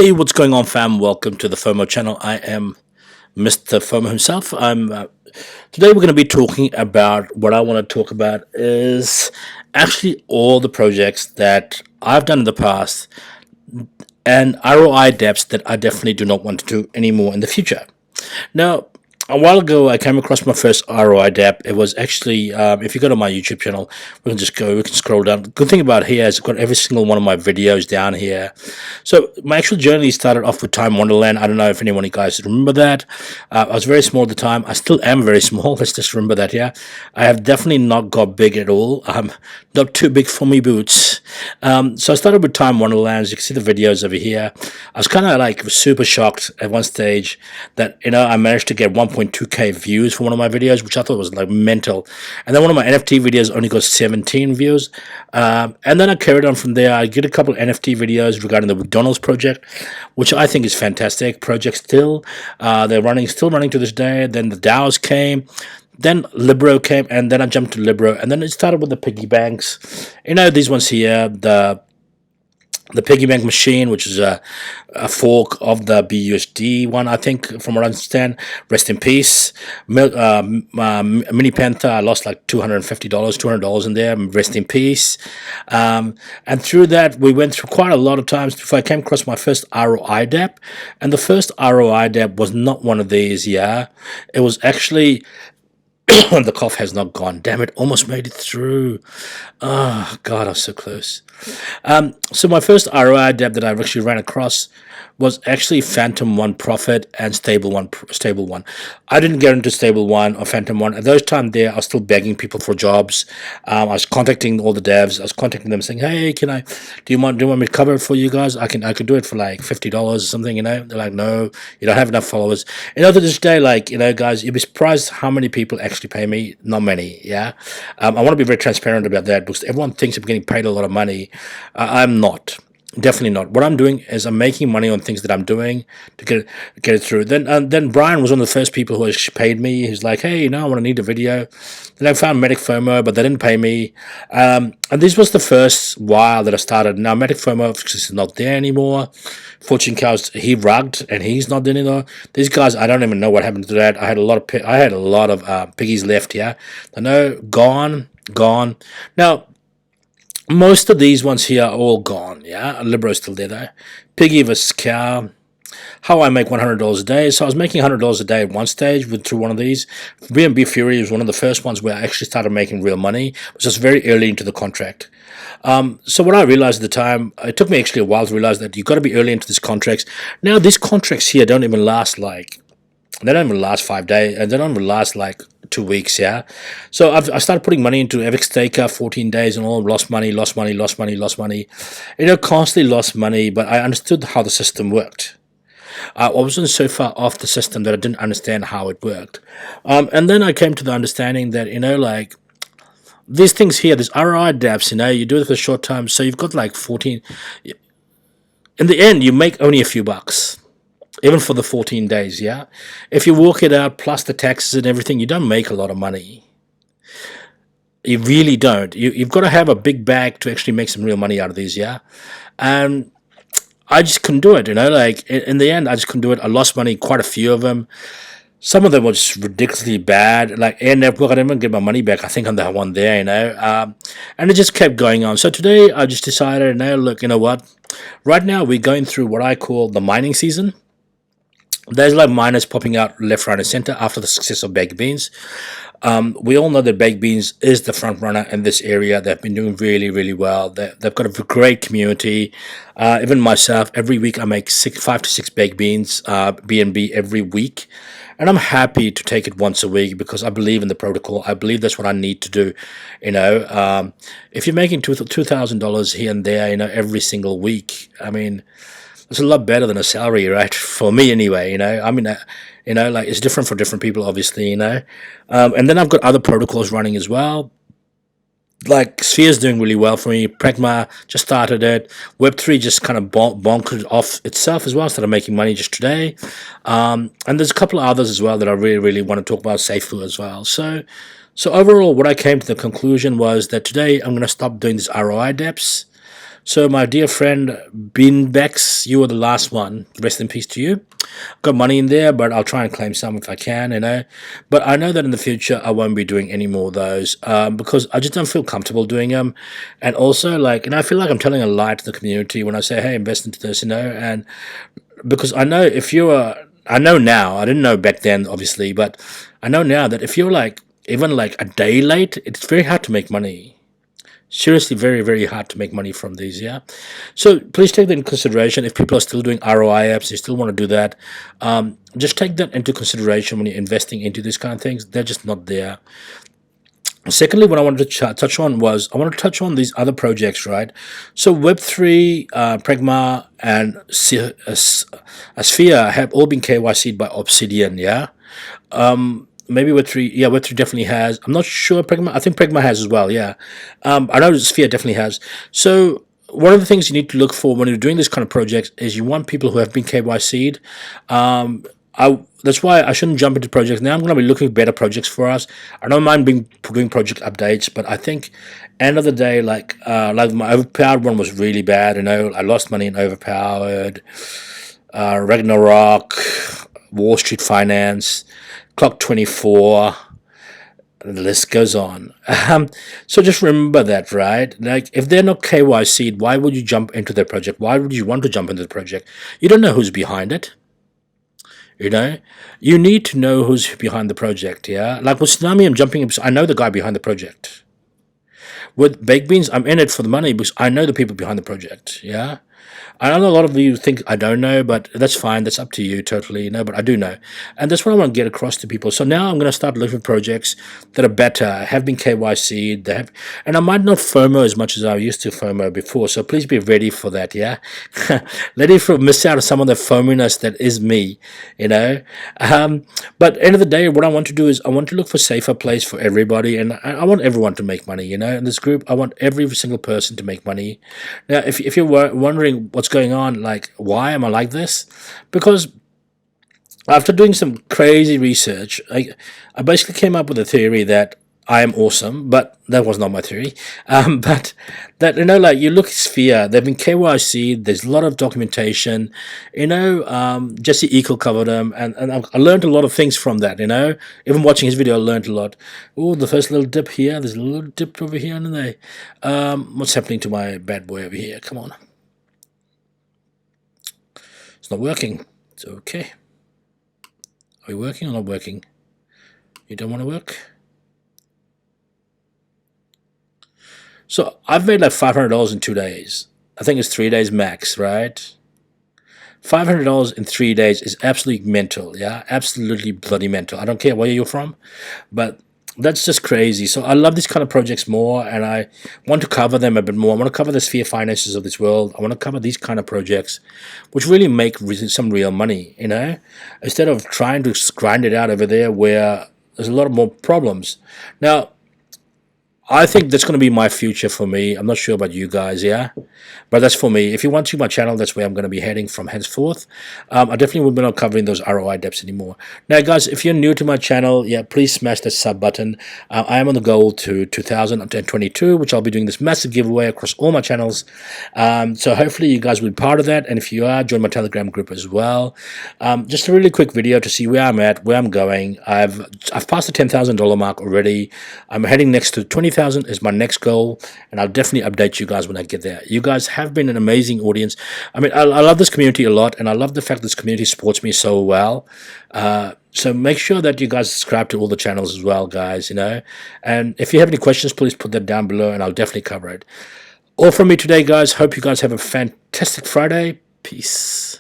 Hey, what's going on, fam? Welcome to the FOMO channel. I am Mr. FOMO himself. Today we're going to be talking about what I want to talk about is actually all the projects that I've done in the past and ROI depths that I definitely do not want to do anymore in the future. Now, a while ago, I came across my first ROI Dapp. It was actually, if you go to my YouTube channel, we can scroll down. The good thing about here is I've got every single one of my videos down here. So my actual journey started off with Time Wonderland. I don't know if anyone of you guys remember that. I was very small at the time. I still am very small. Let's just remember that, yeah. I have definitely not got big at all. Not too big for me boots. So I started with Time Wonderland. As you can see the videos over here. I was kind of like super shocked at one stage that, I managed to get 1.2k views for one of my videos, which I thought was like mental. And then one of my NFT videos only got 17 views. And then I carried on from there. I did a couple of NFT videos regarding the McDonald's project, which I think is fantastic. Project still, they're still running to this day. Then the DAOs came. Then Libro came, and then I jumped to Libro, and then it started with the piggy banks. These ones here, the piggy bank machine, which is a fork of the BUSD one, I think, from what I understand. Rest in peace. Mini Panther, I lost like $250, $200 in there. Rest in peace. And through that, we went through quite a lot of times before I came across my first ROI Dapp. And the first ROI Dapp was not one of these, yeah. It was actually... the cough has not gone. Damn it, almost made it through. Oh, God, I was so close. So my first ROI Dapp that I've actually ran across was actually Phantom 1 Profit and Stable 1. I didn't get into Stable 1 or Phantom 1. At those time there, I was still begging people for jobs. I was contacting all the devs. I was contacting them saying, hey, do you want me to cover it for you guys? I could do it for like $50 or something, They're like, no, you don't have enough followers. To this day, like, guys, you'd be surprised how many people actually pay me. Not many, yeah. I want to be very transparent about that because everyone thinks I'm getting paid a lot of money. I'm not. Definitely not. What I'm doing is I'm making money on things that I'm doing to get it through. Then Brian was one of the first people who actually paid me. He's like, hey, I want to need a video. Then I found Medic FOMO, but they didn't pay me. And this was the first while that I started. Now Medic FOMO is not there anymore. Fortune Cows, he rugged and he's not there anymore. These guys, I don't even know what happened to that. I had a lot of piggies left. Yeah, I know, gone. Now. Most of these ones here are all gone, yeah? Libro's still there, though. Piggy vs. Cow. How I make $100 a day. So I was making $100 a day at one stage through one of these. B&B Fury was one of the first ones where I actually started making real money. It was just very early into the contract. So what I realized at the time, it took me actually a while to realize that you've got to be early into these contracts. Now, these contracts here don't even last 5 days, and they don't even last like 2 weeks, yeah. So I started putting money into Epic Staker, 14 days, and all lost money. Constantly lost money, but I understood how the system worked. I wasn't so far off the system that I didn't understand how it worked. And then I came to the understanding that, like, these things here, these ROI dapps, you do it for a short time, so you've got like 14. In the end, you make only a few bucks. Even for the 14 days, yeah? If you work it out, plus the taxes and everything, you don't make a lot of money. You really don't. You've got to have a big bag to actually make some real money out of these, yeah? And I just couldn't do it, Like, in the end, I just couldn't do it. I lost money, quite a few of them. Some of them were just ridiculously bad. Like Air Network, I didn't even get my money back. I think on that one there, and it just kept going on. So today, I just decided, look, you know what? Right now, we're going through what I call the mining season. There's like miners popping out left, right, and center after the success of baked beans. We all know that baked beans is the front runner in this area. They've been doing really, really well. They've got a great community. Even myself, every week I make 5 to 6 baked beans, BNB every week. And I'm happy to take it once a week because I believe in the protocol. I believe that's what I need to do. If you're making $2,000 here and there, every single week, I mean, it's a lot better than a salary, right? For me, anyway. Like it's different for different people, obviously. And then I've got other protocols running as well. Like Sphere's doing really well for me. Pragma just started it. Web3 just kind of bonkered off itself as well. Started making money just today. And there's a couple of others as well that I really, really want to talk about. Safely as well. So overall, what I came to the conclusion was that today I'm going to stop doing these ROI depths. So, my dear friend Beanbex, you were the last one. Rest in peace to you. Got money in there, but I'll try and claim some if I can, But I know that in the future I won't be doing any more of those because I just don't feel comfortable doing them. And also, I feel like I'm telling a lie to the community when I say, hey, invest into this, And because I know if you're, I know now, I didn't know back then, obviously, but I know now that if you're even a day late, it's very hard to make money. Seriously, very, very hard to make money from these, yeah? So please take that into consideration. If people are still doing ROI apps, you still want to do that, just take that into consideration when you're investing into these kind of things. They're just not there. Secondly, what I wanted to touch on was I wanted to touch on these other projects, right? So Web3, Pragma, and Sphere have all been KYC'd by Obsidian, yeah? Maybe Web3, yeah, Web3 definitely has. I'm not sure Pragma. I think Pragma has as well, yeah. I know Sphere definitely has. So one of the things you need to look for when you're doing this kind of projects is you want people who have been KYC'd. That's why I shouldn't jump into projects now. I'm going to be looking at better projects for us. I don't mind doing project updates, but I think end of the day, like my overpowered one was really bad. I lost money in overpowered, Ragnarok, Wall Street Finance, Clock 24. The list goes on. So just remember that, right? Like, if they're not KYC'd, why would you jump into their project? Why would you want to jump into the project? You don't know who's behind it. You need to know who's behind the project, yeah? Like with Tsunami, I'm jumping in because I know the guy behind the project. With Baked Beans, I'm in it for the money because I know the people behind the project, yeah? I know a lot of you think I don't know, but that's fine. That's up to you totally, but I do know. And that's what I want to get across to people. So now I'm going to start looking for projects that are better, have been KYC'd, and I might not FOMO as much as I used to FOMO before. So please be ready for that, yeah? Ready for miss out on some of the FOMiness that is me, you know? But end of the day, what I want to do is I want to look for safer place for everybody, and I want everyone to make money, In this group, I want every single person to make money. Now, if you're wondering what's going on, like, why am I like this? Because after doing some crazy research, I basically came up with a theory that I am awesome, but that was not my theory. But that, you look at Sphere, they've been KYC, there's a lot of documentation, Jesse Eagle covered them, and I learned a lot of things from that, Even watching his video, I learned a lot. Oh, the first little dip here, there's a little dip over here, isn't there? What's happening to my bad boy over here? Come on. It's not working. It's okay. Are you working or not working? You don't want to work? So I've made like $500 in 2 days. I think it's 3 days max, right? $500 in 3 days is absolutely mental, yeah? Absolutely bloody mental. I don't care where you're from, but that's just crazy. So I love these kind of projects more, and I want to cover them a bit more. I want to cover the Sphere finances of this world. I want to cover these kind of projects, which really make some real money, instead of trying to grind it out over there where there's a lot of more problems. Now, I think that's going to be my future for me. I'm not sure about you guys, yeah? But that's for me. If you want to my channel, that's where I'm going to be heading from henceforth. I definitely will be not covering those ROI depths anymore. Now, guys, if you're new to my channel, yeah, please smash that sub button. I am on the goal to 2022, which I'll be doing this massive giveaway across all my channels. So hopefully you guys will be part of that. And if you are, join my Telegram group as well. Just a really quick video to see where I'm at, where I'm going. I've passed the $10,000 mark already. I'm heading next to 20,000 is my next goal, and I'll definitely update you guys when I get there. You guys have been an amazing audience. I mean, I love this community a lot, and I love the fact this community supports me so well. So make sure that you guys subscribe to all the channels as well, guys, And if you have any questions, please put that down below, and I'll definitely cover it. All from me today, guys. Hope you guys have a fantastic Friday. Peace.